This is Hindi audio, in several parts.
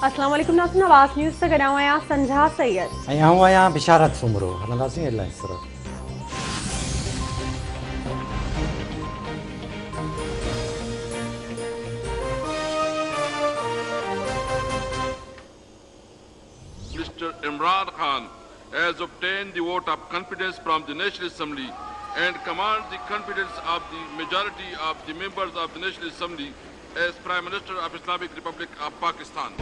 अस्सलाम वालेकुम नाज़रीन, आवाज़ न्यूज़ से गॾु आहियां संझा सैयद ऐं आऊं आहियां बिशारत सुमरो। हलंदासीं हेडलाइंस तरफ़। Mr. Imran Khan has obtained the vote of confidence from the National Assembly and commands the confidence of the majority of the members of the National Assembly as Prime Minister of Islamic Republic of Pakistan.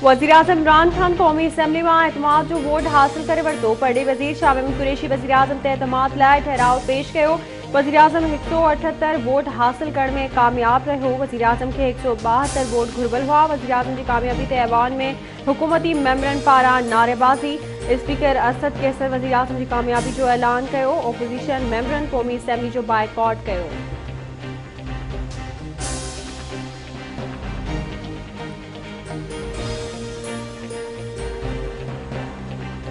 वज़ीर आज़म इमरान खान क़ौमी असम्बली में एतमाद जो वोट हासिल करे वरितो। पढ़े वज़ीर शाह महमूद कुरैशी वज़ीर आज़म ते एतमाद लाइ ठहराव पेश कयो। वज़ीर आज़म 178 वोट हासिल करण में कामयाब रहियो। वज़ीर आज़म के 172 वोट घुरबल हुआ। वज़ीर आज़म की कामयाबी ते ऐवान में हुकूमती मेंबरन पारां नारेबाज़ी। स्पीकर असद कैसर वज़ीर आज़म की कामयाबी जो ऐलान कयो। ओपोज़िशन मेंबरन क़ौमी असम्बली जो बाइकॉट कयो।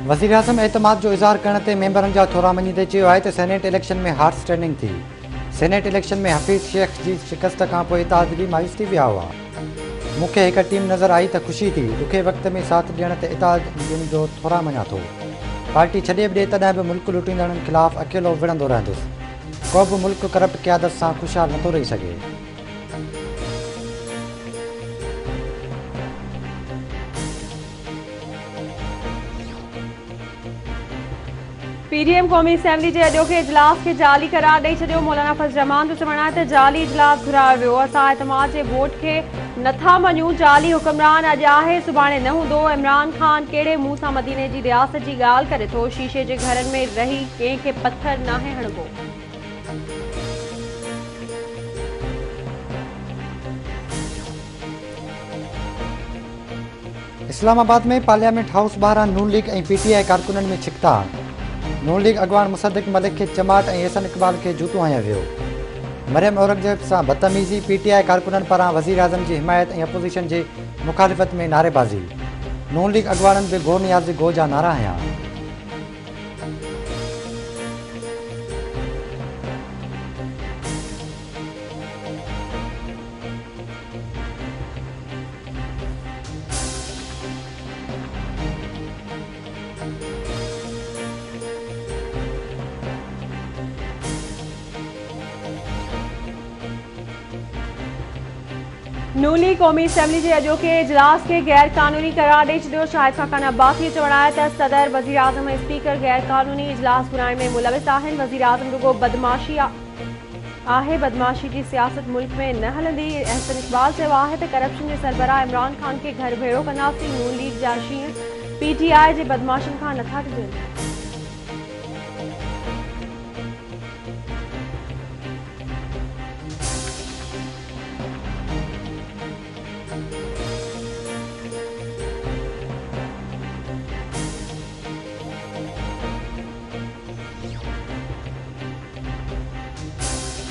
वज़ीर आज़म एतमाद जो इज़हार करण ते मेंबरनि जा थोरा मञींदे चयो आहे त सेनेट इलेक्शन में हार्ड स्टैंडिंग थी। सेनेट इलेक्शन में हफ़ीज़ शेख जी शिकस्त खां पोइ इत्तेहाद बि मायूस थी विया हुआ। मूंखे हिकु टीम नज़र आई त ख़ुशी थी। ॾुखे वक़्त में साथ ॾियण ते इत्तेहाद ॾियण जो थोरा मञा थो। पार्टी छॾे बि ॾिए तॾहिं बि मुल्क लुटींदड़नि ख़िलाफ़ अकेलो विढ़ंदो रहंदुसि। को बि मुल्क करप्ट क़यादत सां ख़ुशहाल नथो रही सघे। PDM क़ौमी असम्बली जे अॼोके इजलास खे जाली करार ॾेई छॾियो। मौलाना फज़ल रहमान जो चवणु आहे त जाली इजलास घुरायो वियो। असां एतमाद जे वोट खे नथा मञूं। जाली हुक्मरान अॼु आहे सुभाणे न हूंदो। इमरान ख़ान कहिड़े मुंहुं सां मदीने जी रियासत जी ॻाल्हि करे थो। शीशे जे घरनि में रही कंहिंखे पथर नाहे हणिबो। इस्लामाबाद में पार्लियामेंट हाउस ॿाहिरां नून लीग ऐं PTI कारकुननि में छिकताण। नून लीग अॻवान मुसद्दिक़ मलिक खे चमाट ऐं एहसन इक़बाल खे जूतो हयां वियो। मरियम औरंगज़ेब सां बदतमीज़ी। PTI कारकुननि पारां वज़ीर आज़म जी हिमायत ऐं अपोज़िशन जे मुखालिफ़त में नारेबाज़ी। नून लीग अॻवाननि बि गो नियाज़ी गो जा नारा हयां। नून लीग क़ौमी असम्बली जे अॼोके इजलास खे गैर क़ानूनी करार ॾेई छॾियो। शाहिद खान अब्बासी जो चवणु आहे त सदर वज़ीर आज़म ऐं स्पीकर गैर क़ानूनी इजलास घुराइण में मुलविस आहिनि। वज़ीर आज़म रुगो बदमाशी आहे। बदमाशी जी सियासत मुल्क में न हलंदी। एहसन इक़बाल चयो आहे त करप्शन जे सरबराह इमरान ख़ान खे घर भेड़ो कंदासीं। नून लीग जा शींह PTI जे बदमाशनि खां नथा टिजनि।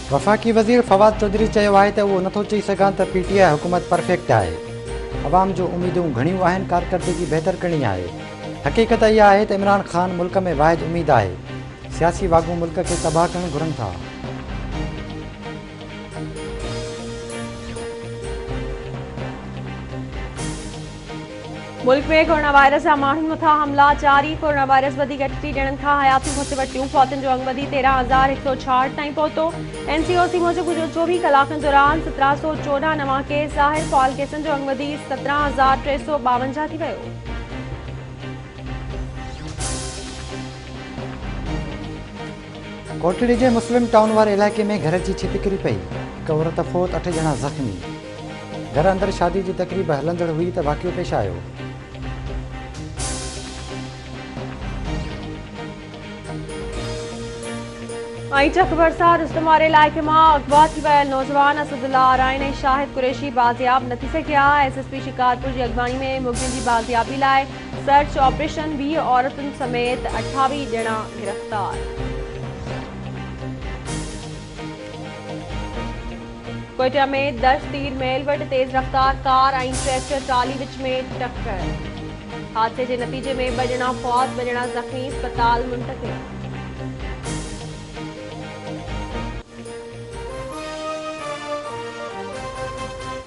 वफ़ाक़ी वज़ीर फवाद चौधरी चयो आहे त उहो नथो चई सघां त PTI हुकूमत परफेक्ट आहे। अवाम जो उम्मीदूं घणियूं आहिनि। कारकर्दगी बहितर करणी आहे। हक़ीक़त इहा आहे त इमरान ख़ान मुल्क में वाहिद उम्मीद आहे। सियासी वागू मुल्क खे तबाह करणु घुरनि था। मुल्क में कोरोना वायरस जा माण्हुनि मथां हमला जारी। कोरोना वायरस वधीक 38 ॼणनि खां हयातियूं खसे। फौतुनि जो अंग वधी 13,166 ताईं पहुतो। NCOC मूजिबि गुज़िरियल 24 कलाकनि दौरान 1714 नवां केस ज़ाहिर। फॉल केसनि जो अंग वधी 17,352 थी वियो। कोटड़ी जे मुस्लिम टाउन वारे इलाइक़े में घर जी छित किरी पई। हिकु औरत फोत, 8 ॼणा ज़ख़्मी। घर अंदरि शादी जी तक़रीब हलंदड़ हुई त वाक़ियो पेश आयो। चक भरसा रुस्तम वारे इलाइक़े में अगवा थी वियल नौजवान असदुल्ला आराइन ऐं शाहिद कुरैशी बाज़ियाब न थी सघिया। SSP शिकारपुर जी अॻवानी में मुलज़िम जी बाज़ियाबी लाइ सर्च ऑपरेशन। 20 औरतुनि समेत 28 ॼणा गिरफ़्तार। कोयटा में 10 तीर मेल वटि तेज़ रफ़्तार कार ऐं ट्रैक्टर ट्राली विच में टक्कर। हादसे के नतीजे में 2 ॼणा फौत, 2 ॼणा ज़ख़्मी। अस्पताल मुंतक़िल।